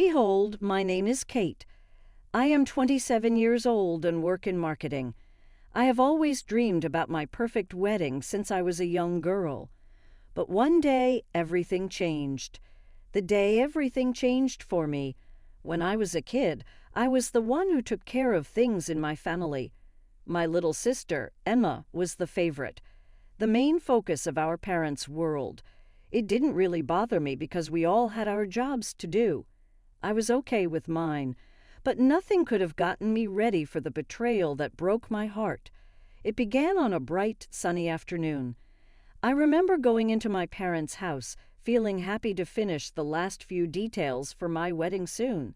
Behold, my name is Kate. I am 27 years old and work in marketing. I have always dreamed about my perfect wedding since I was a young girl. But one day, everything changed. The day everything changed for me. When I was a kid, I was the one who took care of things in my family. My little sister, Emma, was the favorite, the main focus of our parents' world. It didn't really bother me because we all had our jobs to do. I was okay with mine, but nothing could have gotten me ready for the betrayal that broke my heart. It began on a bright, sunny afternoon. I remember going into my parents' house, feeling happy to finish the last few details for my wedding soon.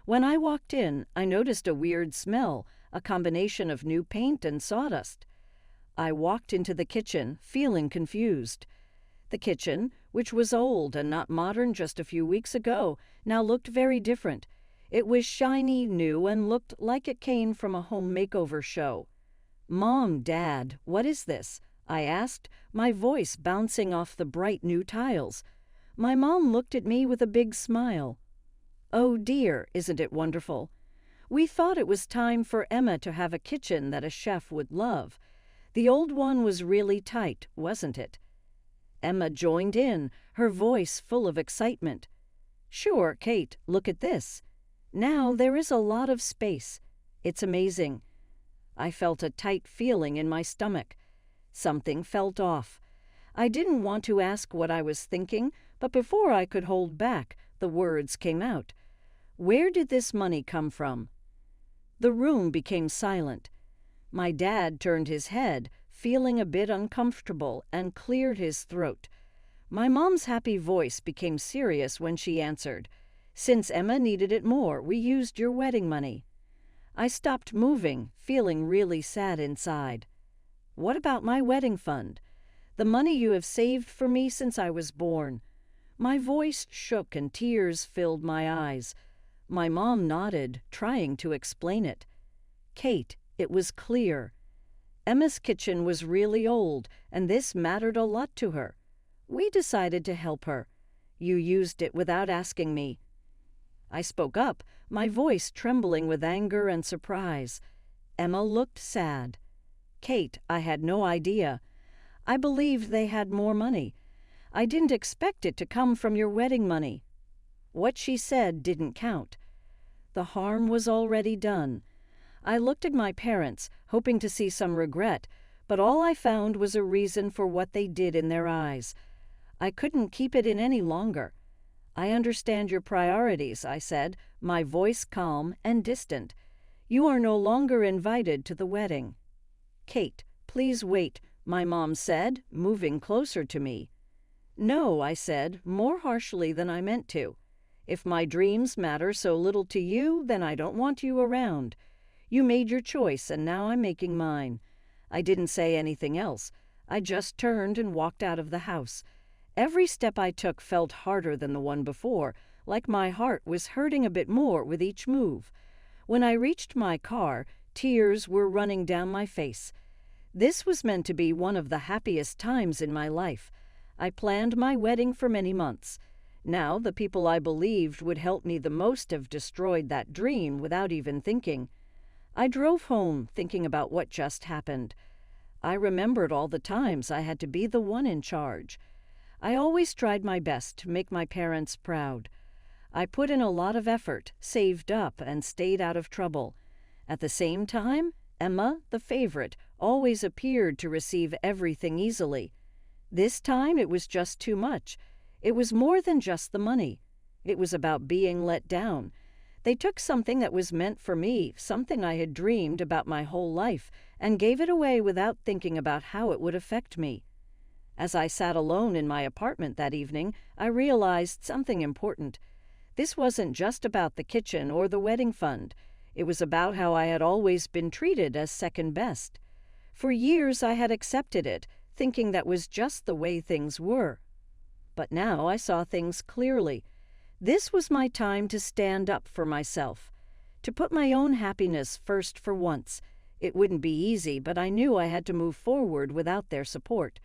When I walked in, I noticed a weird smell, a combination of new paint and sawdust. I walked into the kitchen, feeling confused. The kitchen, which was old and not modern just a few weeks ago, now looked very different. It was shiny, new, and looked like it came from a home makeover show. "Mom, Dad, what is this?" I asked, my voice bouncing off the bright new tiles. My mom looked at me with a big smile. "Oh dear, isn't it wonderful? We thought it was time for Emma to have a kitchen that a chef would love. The old one was really tight, wasn't it?" Emma joined in, her voice full of excitement. "Sure, Kate, look at this. Now there is a lot of space. It's amazing." I felt a tight feeling in my stomach. Something felt off. I didn't want to ask what I was thinking, but before I could hold back, the words came out. "Where did this money come from?" The room became silent. My dad turned his head, feeling a bit uncomfortable, and cleared his throat. My mom's happy voice became serious when she answered, "Since Emma needed it more, we used your wedding money." I stopped moving, feeling really sad inside. "What about my wedding fund? The money you have saved for me since I was born?" My voice shook and tears filled my eyes. My mom nodded, trying to explain it. "Kate, it was clear. Emma's kitchen was really old, and this mattered a lot to her. We decided to help her. You used it without asking me." I spoke up, my voice trembling with anger and surprise. Emma looked sad. "Kate, I had no idea. I believed they had more money. I didn't expect it to come from your wedding money." What she said didn't count. The harm was already done. I looked at my parents, hoping to see some regret, but all I found was a reason for what they did in their eyes. I couldn't keep it in any longer. "I understand your priorities," I said, my voice calm and distant. "You are no longer invited to the wedding." "Kate, please wait," my mom said, moving closer to me. "No," I said, more harshly than I meant to. "If my dreams matter so little to you, then I don't want you around. You made your choice, and now I'm making mine." I didn't say anything else. I just turned and walked out of the house. Every step I took felt harder than the one before, like my heart was hurting a bit more with each move. When I reached my car, tears were running down my face. This was meant to be one of the happiest times in my life. I planned my wedding for many months. Now the people I believed would help me the most have destroyed that dream without even thinking. I drove home thinking about what just happened. I remembered all the times I had to be the one in charge. I always tried my best to make my parents proud. I put in a lot of effort, saved up, and stayed out of trouble. At the same time, Emma, the favorite, always appeared to receive everything easily. This time it was just too much. It was more than just the money. It was about being let down. They took something that was meant for me, something I had dreamed about my whole life, and gave it away without thinking about how it would affect me. As I sat alone in my apartment that evening, I realized something important. This wasn't just about the kitchen or the wedding fund. It was about how I had always been treated as second best. For years I had accepted it, thinking that was just the way things were. But now I saw things clearly. This was my time to stand up for myself, to put my own happiness first for once. It wouldn't be easy, but I knew I had to move forward without their support.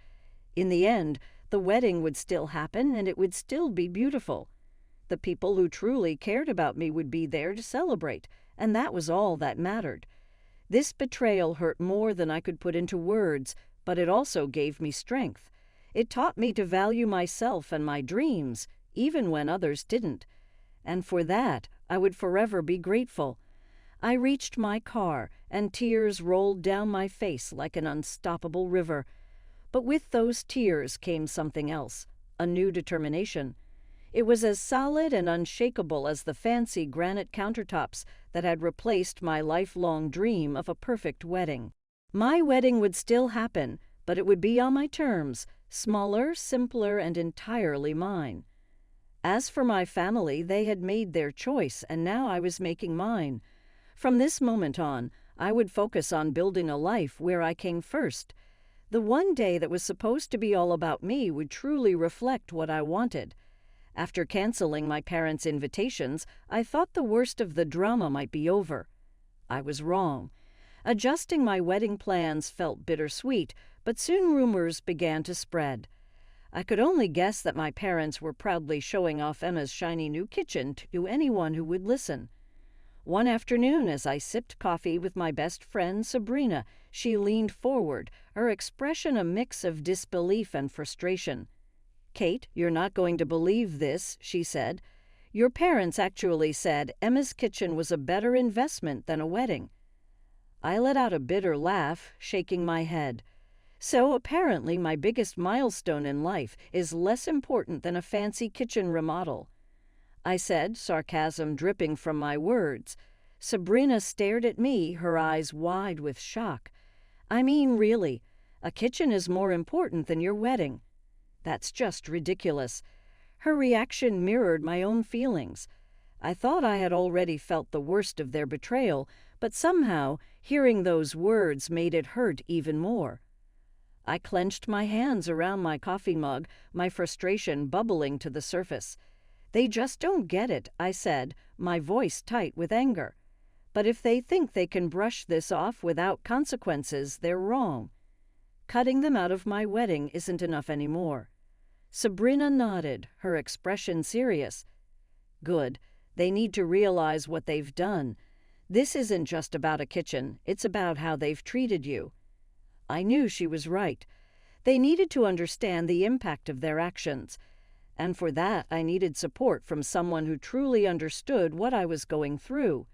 In the end, the wedding would still happen and it would still be beautiful. The people who truly cared about me would be there to celebrate, and that was all that mattered. This betrayal hurt more than I could put into words, but it also gave me strength. It taught me to value myself and my dreams, even when others didn't. And for that, I would forever be grateful. I reached my car, and tears rolled down my face like an unstoppable river. But with those tears came something else, a new determination. It was as solid and unshakable as the fancy granite countertops that had replaced my lifelong dream of a perfect wedding. My wedding would still happen, but it would be on my terms, smaller, simpler, and entirely mine. As for my family, they had made their choice, and now I was making mine. From this moment on, I would focus on building a life where I came first. The one day that was supposed to be all about me would truly reflect what I wanted. After canceling my parents' invitations, I thought the worst of the drama might be over. I was wrong. Adjusting my wedding plans felt bittersweet, but soon rumors began to spread. I could only guess that my parents were proudly showing off Emma's shiny new kitchen to anyone who would listen. One afternoon, as I sipped coffee with my best friend Sabrina, she leaned forward, her expression a mix of disbelief and frustration. "Kate, you're not going to believe this," she said. "Your parents actually said Emma's kitchen was a better investment than a wedding." I let out a bitter laugh, shaking my head. So apparently my biggest milestone in life is less important than a fancy kitchen remodel. I said, sarcasm dripping from my words. Sabrina stared at me, her eyes wide with shock. "I mean, really, a kitchen is more important than your wedding." "That's just ridiculous." Her reaction mirrored my own feelings. I thought I had already felt the worst of their betrayal, but somehow, hearing those words made it hurt even more. I clenched my hands around my coffee mug, my frustration bubbling to the surface. "They just don't get it," I said, my voice tight with anger. "But if they think they can brush this off without consequences, they're wrong. Cutting them out of my wedding isn't enough anymore." Sabrina nodded, her expression serious. "Good. They need to realize what they've done. This isn't just about a kitchen, it's about how they've treated you." I knew she was right. They needed to understand the impact of their actions. And for that, I needed support from someone who truly understood what I was going through.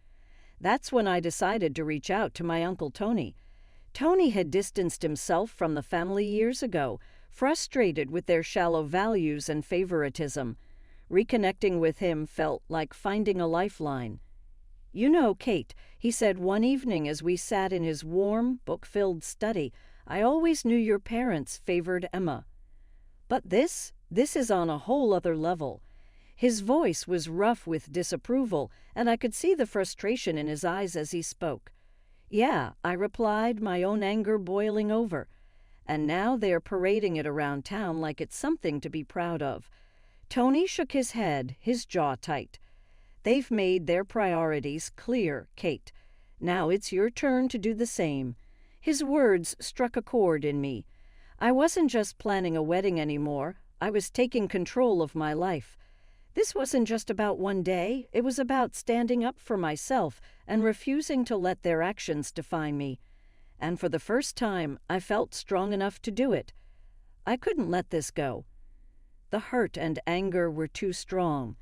That's when I decided to reach out to my Uncle Tony. Tony had distanced himself from the family years ago, frustrated with their shallow values and favoritism. Reconnecting with him felt like finding a lifeline. "You know, Kate," he said one evening as we sat in his warm, book-filled study, "I always knew your parents favored Emma. But this is on a whole other level." His voice was rough with disapproval, and I could see the frustration in his eyes as he spoke. "Yeah," I replied, my own anger boiling over. "And now they're parading it around town like it's something to be proud of." Tony shook his head, his jaw tight. "They've made their priorities clear, Kate. Now it's your turn to do the same." His words struck a chord in me. I wasn't just planning a wedding anymore. I was taking control of my life. This wasn't just about one day. It was about standing up for myself and refusing to let their actions define me. And for the first time, I felt strong enough to do it. I couldn't let this go. The hurt and anger were too strong.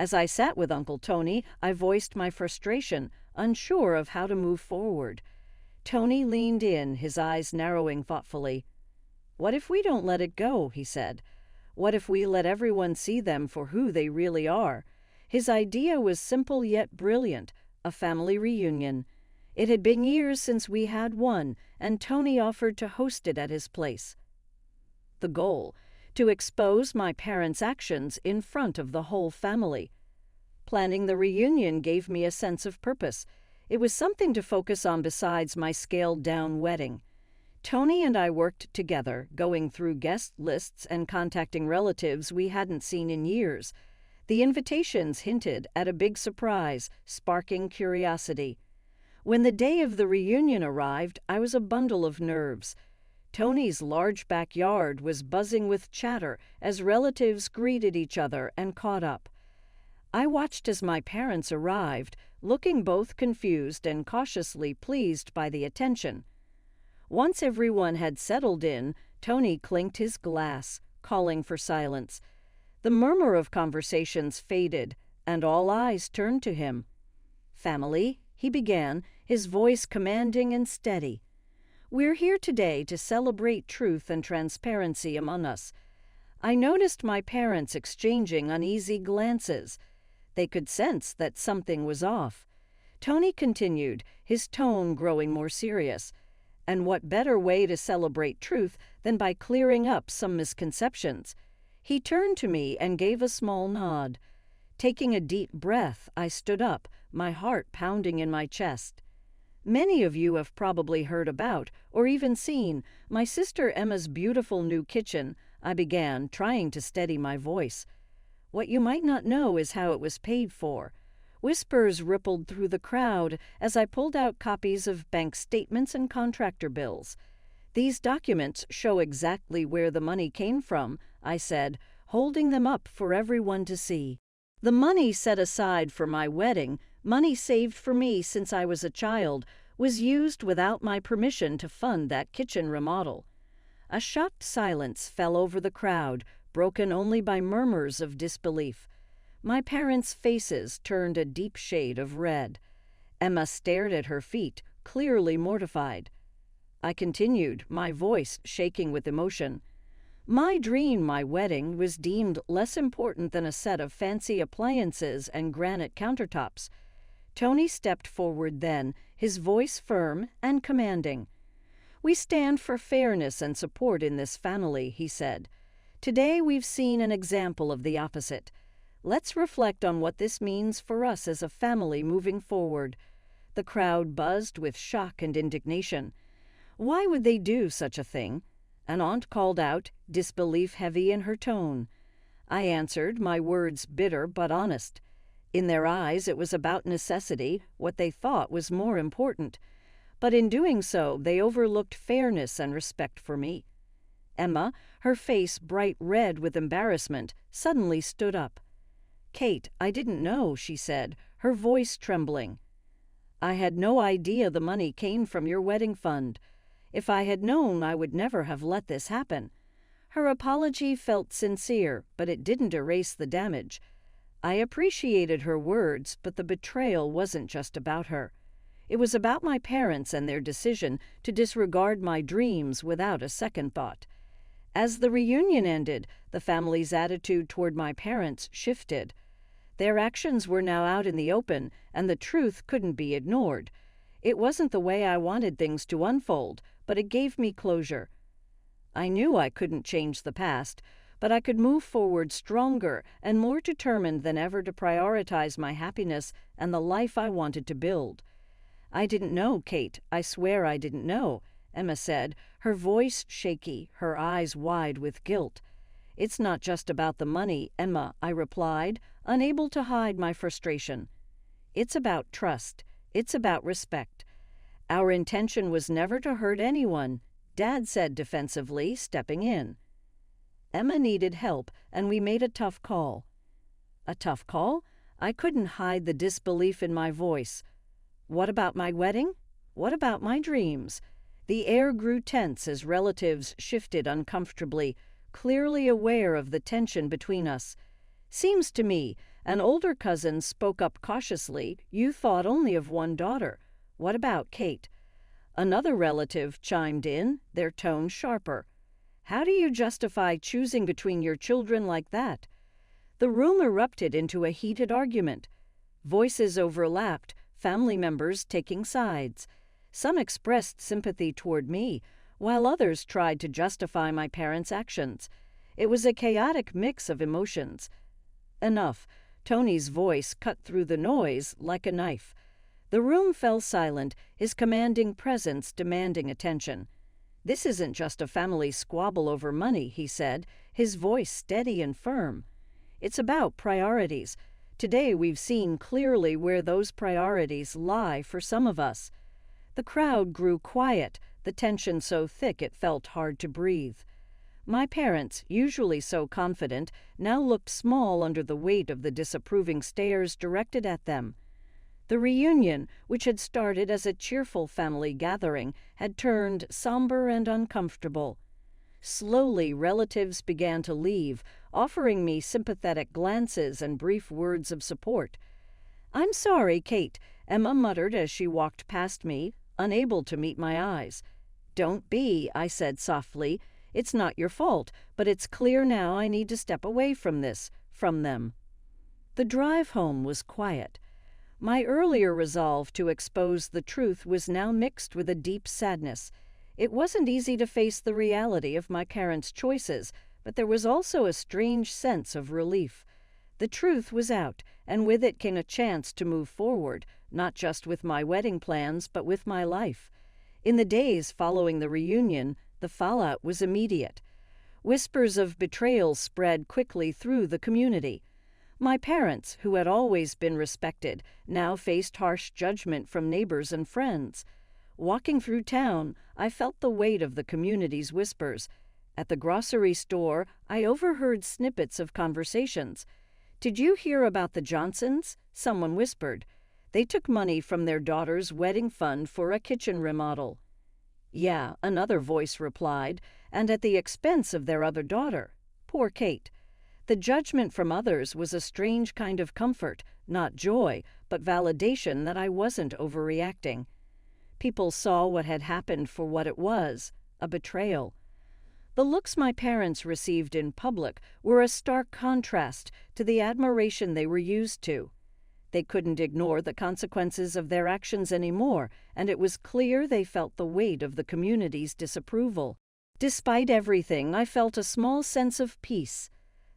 As I sat with Uncle Tony, I voiced my frustration, unsure of how to move forward. Tony leaned in, his eyes narrowing thoughtfully. "What if we don't let it go?" he said. "What if we let everyone see them for who they really are?" His idea was simple yet brilliant, a family reunion. It had been years since we had one, and Tony offered to host it at his place. The goal: to expose my parents' actions in front of the whole family. Planning the reunion gave me a sense of purpose. It was something to focus on besides my scaled-down wedding. Tony and I worked together, going through guest lists and contacting relatives we hadn't seen in years. The invitations hinted at a big surprise, sparking curiosity. When the day of the reunion arrived, I was a bundle of nerves. Tony's large backyard was buzzing with chatter as relatives greeted each other and caught up. I watched as my parents arrived, looking both confused and cautiously pleased by the attention. Once everyone had settled in, Tony clinked his glass, calling for silence. The murmur of conversations faded, and all eyes turned to him. "Family," he began, his voice commanding and steady. "We're here today to celebrate truth and transparency among us." I noticed my parents exchanging uneasy glances. They could sense that something was off. Tony continued, his tone growing more serious. "And what better way to celebrate truth than by clearing up some misconceptions?" He turned to me and gave a small nod. Taking a deep breath, I stood up, my heart pounding in my chest. "Many of you have probably heard about, or even seen, my sister Emma's beautiful new kitchen," I began, trying to steady my voice. "What you might not know is how it was paid for." Whispers rippled through the crowd as I pulled out copies of bank statements and contractor bills. "These documents show exactly where the money came from," I said, holding them up for everyone to see. "The money set aside for my wedding, money saved for me since I was a child, was used without my permission to fund that kitchen remodel." A shocked silence fell over the crowd, broken only by murmurs of disbelief. My parents' faces turned a deep shade of red. Emma stared at her feet, clearly mortified. I continued, my voice shaking with emotion. "My dream, my wedding, was deemed less important than a set of fancy appliances and granite countertops." Tony stepped forward then, his voice firm and commanding. "We stand for fairness and support in this family," he said. "Today we've seen an example of the opposite. Let's reflect on what this means for us as a family moving forward." The crowd buzzed with shock and indignation. Why would they do such a thing? An aunt called out, disbelief heavy in her tone. I answered, my words bitter but honest. In their eyes it was about necessity, what they thought was more important. But in doing so, they overlooked fairness and respect for me. Emma, her face bright red with embarrassment, suddenly stood up. "Kate, I didn't know," she said, her voice trembling. "I had no idea the money came from your wedding fund. If I had known, I would never have let this happen." Her apology felt sincere, but it didn't erase the damage. I appreciated her words, but the betrayal wasn't just about her. It was about my parents and their decision to disregard my dreams without a second thought. As the reunion ended, the family's attitude toward my parents shifted. Their actions were now out in the open, and the truth couldn't be ignored. It wasn't the way I wanted things to unfold, but it gave me closure. I knew I couldn't change the past, but I could move forward stronger and more determined than ever to prioritize my happiness and the life I wanted to build. "I didn't know, Kate. I swear I didn't know," Emma said, her voice shaky, her eyes wide with guilt. "It's not just about the money, Emma," I replied, unable to hide my frustration. "It's about trust. It's about respect. Our intention was never to hurt anyone," Dad said defensively, stepping in. Emma needed help, and we made a tough call. A tough call? I couldn't hide the disbelief in my voice. What about my wedding? What about my dreams? The air grew tense as relatives shifted uncomfortably, clearly aware of the tension between us. "Seems to me," an older cousin spoke up cautiously, "you thought only of one daughter. What about Kate?" Another relative chimed in, their tone sharper. "How do you justify choosing between your children like that?" The room erupted into a heated argument. Voices overlapped, family members taking sides. Some expressed sympathy toward me, while others tried to justify my parents' actions. It was a chaotic mix of emotions. "Enough." Tony's voice cut through the noise like a knife. The room fell silent, his commanding presence demanding attention. "This isn't just a family squabble over money," he said, his voice steady and firm. "It's about priorities. Today we've seen clearly where those priorities lie for some of us." The crowd grew quiet, the tension so thick it felt hard to breathe. My parents, usually so confident, now looked small under the weight of the disapproving stares directed at them. The reunion, which had started as a cheerful family gathering, had turned somber and uncomfortable. Slowly, relatives began to leave, offering me sympathetic glances and brief words of support. "I'm sorry, Kate," Emma muttered as she walked past me, unable to meet my eyes. "Don't be," I said softly. "It's not your fault, but it's clear now I need to step away from them." The drive home was quiet. My earlier resolve to expose the truth was now mixed with a deep sadness. It wasn't easy to face the reality of my parents' choices, but there was also a strange sense of relief. The truth was out, and with it came a chance to move forward, not just with my wedding plans, but with my life. In the days following the reunion, the fallout was immediate. Whispers of betrayal spread quickly through the community. My parents, who had always been respected, now faced harsh judgment from neighbors and friends. Walking through town, I felt the weight of the community's whispers. At the grocery store, I overheard snippets of conversations. "Did you hear about the Johnsons?" someone whispered. "They took money from their daughter's wedding fund for a kitchen remodel." "Yeah," another voice replied, "and at the expense of their other daughter. Poor Kate." The judgment from others was a strange kind of comfort, not joy, but validation that I wasn't overreacting. People saw what had happened for what it was, a betrayal. The looks my parents received in public were a stark contrast to the admiration they were used to. They couldn't ignore the consequences of their actions anymore, and it was clear they felt the weight of the community's disapproval. Despite everything, I felt a small sense of peace.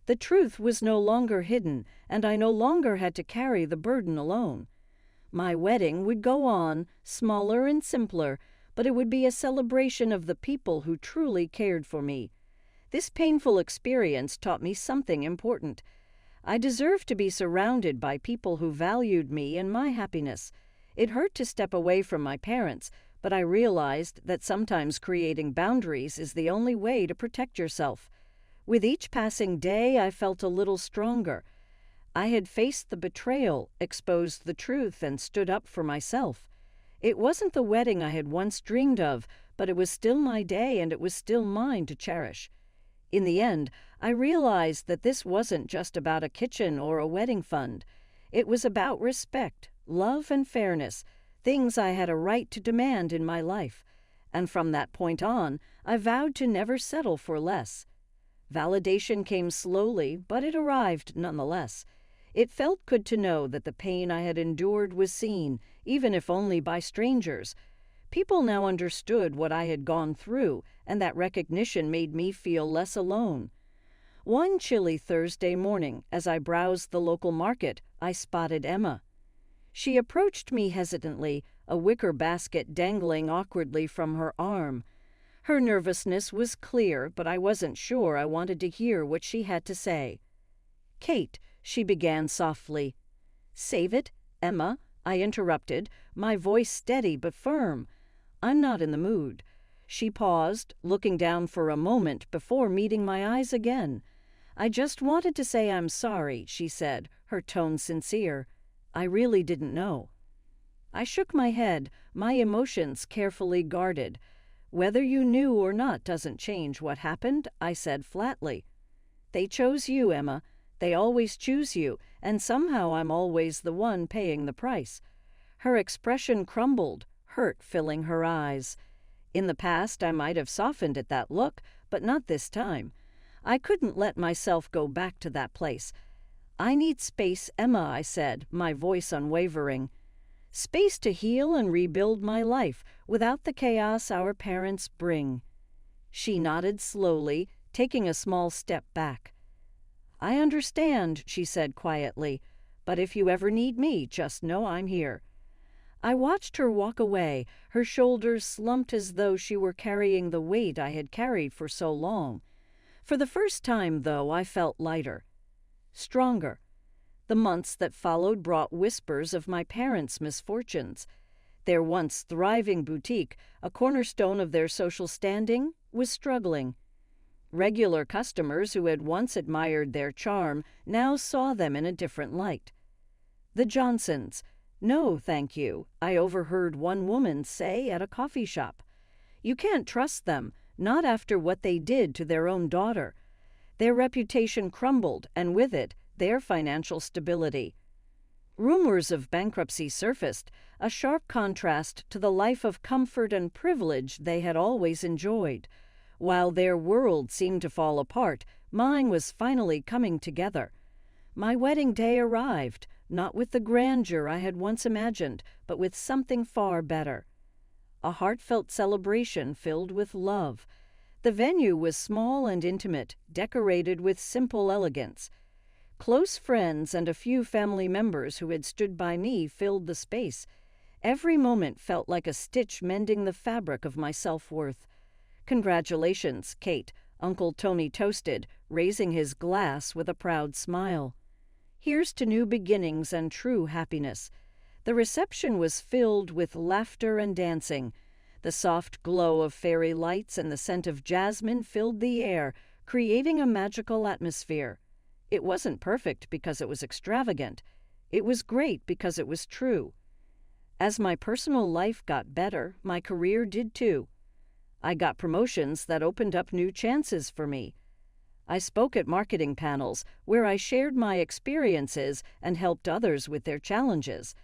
The truth was no longer hidden, and I no longer had to carry the burden alone. My wedding would go on, smaller and simpler, but it would be a celebration of the people who truly cared for me. This painful experience taught me something important. I deserved to be surrounded by people who valued me and my happiness. It hurt to step away from my parents, but I realized that sometimes creating boundaries is the only way to protect yourself. With each passing day, I felt a little stronger. I had faced the betrayal, exposed the truth, and stood up for myself. It wasn't the wedding I had once dreamed of, but it was still my day, and it was still mine to cherish. In the end, I realized that this wasn't just about a kitchen or a wedding fund. It was about respect, love, and fairness, things I had a right to demand in my life. And from that point on, I vowed to never settle for less. Validation came slowly, but it arrived nonetheless. It felt good to know that the pain I had endured was seen, even if only by strangers. People now understood what I had gone through, and that recognition made me feel less alone. One chilly Thursday morning, as I browsed the local market, I spotted Emma. She approached me hesitantly, a wicker basket dangling awkwardly from her arm. Her nervousness was clear, but I wasn't sure I wanted to hear what she had to say. "Kate," she began softly. "Save it, Emma," I interrupted, my voice steady but firm. "I'm not in the mood." She paused, looking down for a moment before meeting my eyes again. "I just wanted to say I'm sorry," she said, her tone sincere. "I really didn't know." I shook my head, my emotions carefully guarded. "Whether you knew or not doesn't change what happened," I said flatly. "They chose you, Emma. They always choose you, and somehow I'm always the one paying the price." Her expression crumbled, hurt filling her eyes. In the past, I might have softened at that look, but not this time. I couldn't let myself go back to that place. "I need space, Emma," I said, my voice unwavering. "Space to heal and rebuild my life without the chaos our parents bring." She nodded slowly, taking a small step back. "I understand," she said quietly, "but if you ever need me, just know I'm here." I watched her walk away, her shoulders slumped as though she were carrying the weight I had carried for so long. For the first time, though, I felt lighter, stronger. The months that followed brought whispers of my parents' misfortunes. Their once thriving boutique, a cornerstone of their social standing, was struggling. Regular customers who had once admired their charm now saw them in a different light. The Johnsons. "No, thank you," I overheard one woman say at a coffee shop. "You can't trust them, not after what they did to their own daughter." Their reputation crumbled, and with it, their financial stability. Rumors of bankruptcy surfaced, a sharp contrast to the life of comfort and privilege they had always enjoyed. While their world seemed to fall apart, mine was finally coming together. My wedding day arrived, not with the grandeur I had once imagined, but with something far better. A heartfelt celebration filled with love. The venue was small and intimate, decorated with simple elegance. Close friends and a few family members who had stood by me filled the space. Every moment felt like a stitch mending the fabric of my self-worth. "Congratulations, Kate," Uncle Tony toasted, raising his glass with a proud smile. "Here's to new beginnings and true happiness." The reception was filled with laughter and dancing. The soft glow of fairy lights and the scent of jasmine filled the air, creating a magical atmosphere. It wasn't perfect because it was extravagant. It was great because it was true. As my personal life got better, my career did too. I got promotions that opened up new chances for me. I spoke at marketing panels where I shared my experiences and helped others with their challenges.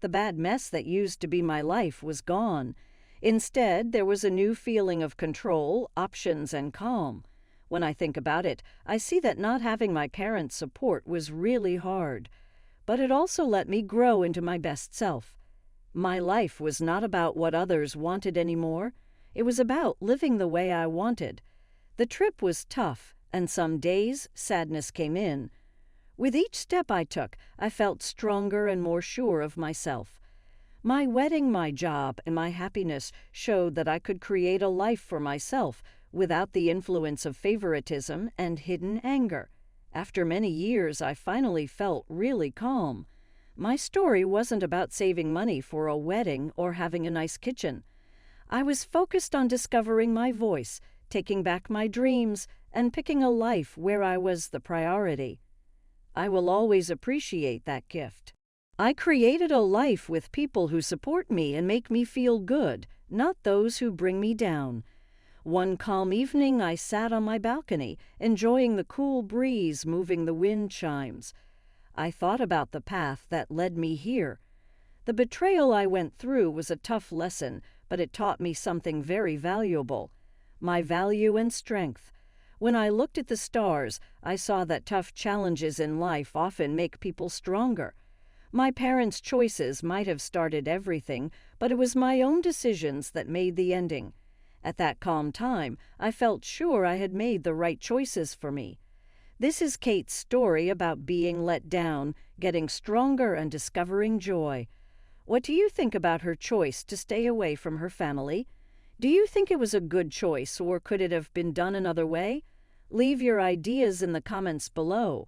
The bad mess that used to be my life was gone. Instead, there was a new feeling of control, options, and calm. When I think about it, I see that not having my parents' support was really hard. But it also let me grow into my best self. My life was not about what others wanted anymore. It was about living the way I wanted. The trip was tough, and some days sadness came in. With each step I took, I felt stronger and more sure of myself. My wedding, my job, and my happiness showed that I could create a life for myself without the influence of favoritism and hidden anger. After many years, I finally felt really calm. My story wasn't about saving money for a wedding or having a nice kitchen. I was focused on discovering my voice, taking back my dreams, and picking a life where I was the priority. I will always appreciate that gift. I created a life with people who support me and make me feel good, not those who bring me down. One calm evening, I sat on my balcony, enjoying the cool breeze moving the wind chimes. I thought about the path that led me here. The betrayal I went through was a tough lesson, but it taught me something very valuable: my value and strength. When I looked at the stars, I saw that tough challenges in life often make people stronger. My parents' choices might have started everything, but it was my own decisions that made the ending. At that calm time, I felt sure I had made the right choices for me. This is Kate's story about being let down, getting stronger, and discovering joy. What do you think about her choice to stay away from her family? Do you think it was a good choice, or could it have been done another way? Leave your ideas in the comments below.